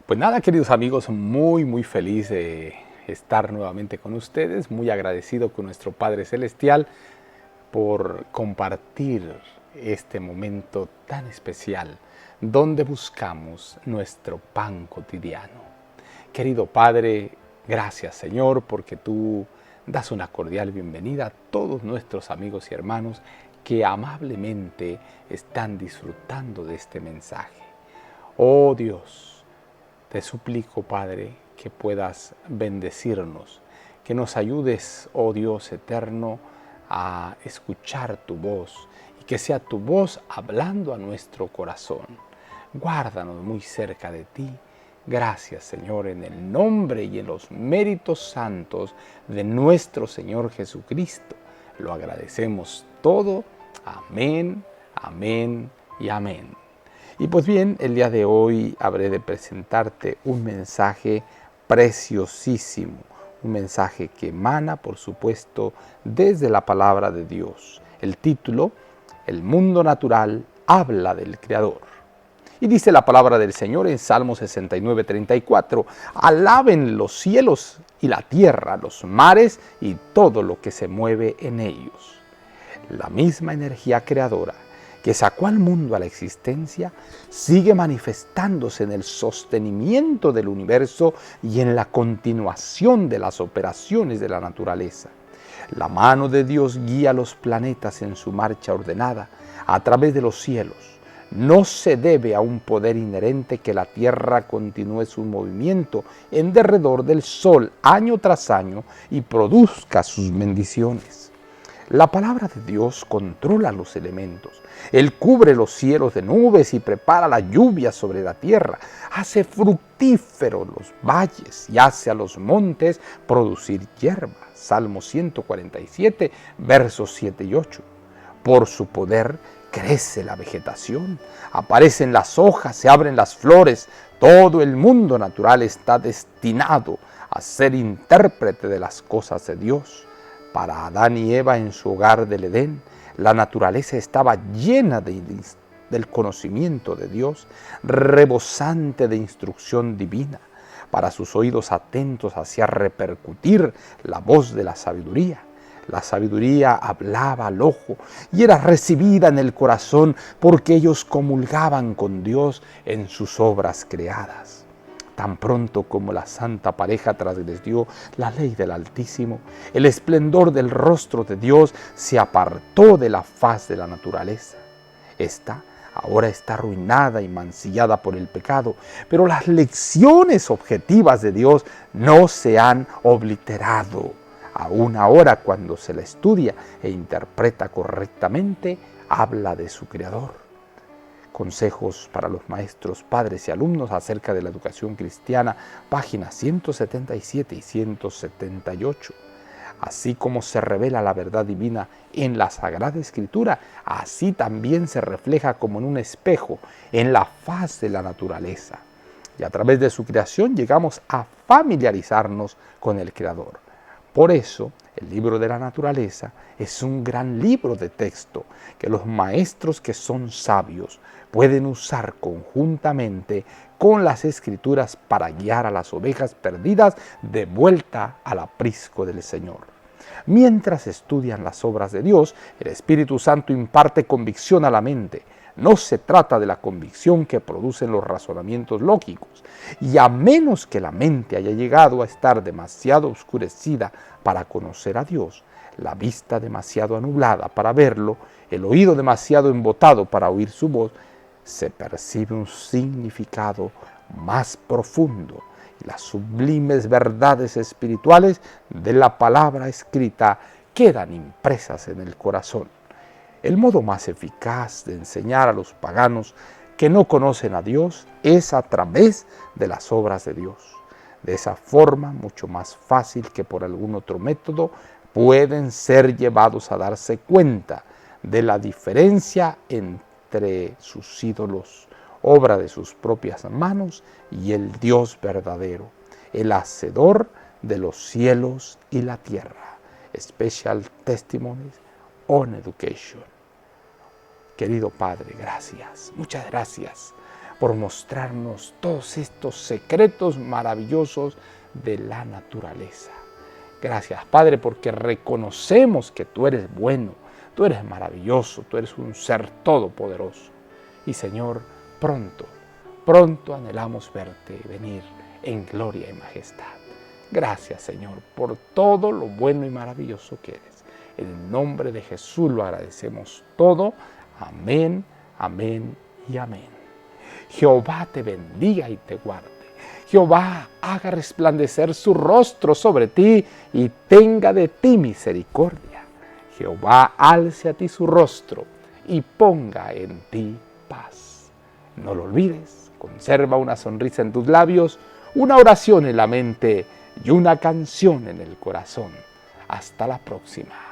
Pues nada, queridos amigos, muy feliz de estar nuevamente con ustedes, muy agradecido con nuestro Padre Celestial por compartir este momento tan especial donde buscamos nuestro pan cotidiano. Querido Padre, gracias Señor porque tú das una cordial bienvenida a todos nuestros amigos y hermanos que amablemente están disfrutando de este mensaje. Oh Dios, te suplico, Padre, que puedas bendecirnos, que nos ayudes, oh Dios eterno, a escuchar tu voz y que sea tu voz hablando a nuestro corazón. Guárdanos muy cerca de ti. Gracias, Señor, en el nombre y en los méritos santos de nuestro Señor Jesucristo. Lo agradecemos todo. Amén, amén y amén. Y pues bien, el día de hoy habré de presentarte un mensaje preciosísimo, un mensaje que emana, por supuesto, desde la palabra de Dios. El título, El mundo natural habla del Creador. Y dice la palabra del Señor en Salmo 69:34, alaben los cielos y la tierra, los mares y todo lo que se mueve en ellos. La misma energía creadora que sacó al mundo a la existencia, sigue manifestándose en el sostenimiento del universo y en la continuación de las operaciones de la naturaleza. La mano de Dios guía los planetas en su marcha ordenada a través de los cielos. No se debe a un poder inherente que la Tierra continúe su movimiento en derredor del Sol año tras año y produzca sus bendiciones. La palabra de Dios controla los elementos. Él cubre los cielos de nubes y prepara la lluvia sobre la tierra. Hace fructíferos los valles y hace a los montes producir hierba. Salmo 147, versos 7 y 8. Por su poder crece la vegetación, aparecen las hojas, se abren las flores. Todo el mundo natural está destinado a ser intérprete de las cosas de Dios. Para Adán y Eva en su hogar del Edén, la naturaleza estaba llena del conocimiento de Dios, rebosante de instrucción divina. Para sus oídos atentos hacía repercutir la voz de la sabiduría. La sabiduría hablaba al ojo y era recibida en el corazón porque ellos comulgaban con Dios en sus obras creadas. Tan pronto como la santa pareja transgredió la ley del Altísimo, el esplendor del rostro de Dios se apartó de la faz de la naturaleza. Esta ahora está arruinada y mancillada por el pecado, pero las lecciones objetivas de Dios no se han obliterado. Aún ahora, cuando se la estudia e interpreta correctamente, habla de su Creador. Consejos para los maestros, padres y alumnos acerca de la educación cristiana, páginas 177 y 178. Así como se revela la verdad divina en la Sagrada Escritura, así también se refleja como en un espejo en la faz de la naturaleza. Y a través de su creación llegamos a familiarizarnos con el Creador. Por eso, el libro de la naturaleza es un gran libro de texto que los maestros que son sabios pueden usar conjuntamente con las escrituras para guiar a las ovejas perdidas de vuelta al aprisco del Señor. Mientras estudian las obras de Dios, el Espíritu Santo imparte convicción a la mente. No se trata de la convicción que producen los razonamientos lógicos, y a menos que la mente haya llegado a estar demasiado oscurecida para conocer a Dios, la vista demasiado anublada para verlo, el oído demasiado embotado para oír su voz, se percibe un significado más profundo y las sublimes verdades espirituales de la palabra escrita quedan impresas en el corazón. El modo más eficaz de enseñar a los paganos que no conocen a Dios es a través de las obras de Dios. De esa forma, mucho más fácil que por algún otro método, pueden ser llevados a darse cuenta de la diferencia entre sus ídolos, obra de sus propias manos, y el Dios verdadero, el hacedor de los cielos y la tierra. Special Testimonies on Education. Querido Padre, gracias, muchas gracias por mostrarnos todos estos secretos maravillosos de la naturaleza. Gracias, Padre, porque reconocemos que tú eres bueno, tú eres maravilloso, tú eres un ser todopoderoso. Y Señor, pronto anhelamos verte venir en gloria y majestad. Gracias, Señor, por todo lo bueno y maravilloso que eres. En el nombre de Jesús lo agradecemos todo. Amén, amén y amén. Jehová te bendiga y te guarde. Jehová haga resplandecer su rostro sobre ti y tenga de ti misericordia. Jehová alce a ti su rostro y ponga en ti paz. No lo olvides, conserva una sonrisa en tus labios, una oración en la mente y una canción en el corazón. Hasta la próxima.